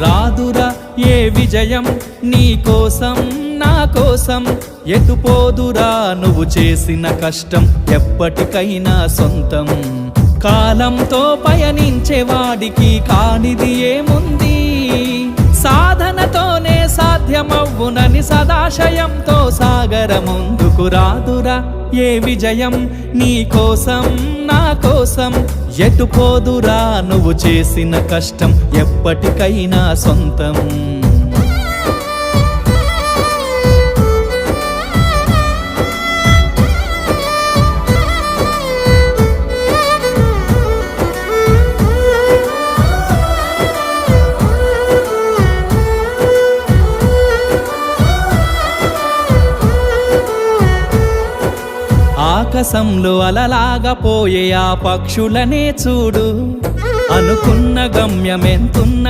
రాదురా ఏ విజయం నీ కోసం నా కోసం, ఎటుపోదురా నువ్వు చేసిన కష్టం ఎప్పటికైనా సొంతం. కాలంతో పయనించే వాడికి కానిది ఏముంది, సాధనతోనే సాధ్యమవ్వునని సదాశయంతో సాగర ముందుకు. రాదురా ఏ విజయం నీ కోసం నా కోసం, ఎటుపోదురా నువ్వు చేసిన కష్టం ఎప్పటికైనా సొంతం. ఆకాశంలో అలలాగా పోయే ఆ పక్షులనే చూడు, అనుకున్న గమ్యమెంతున్న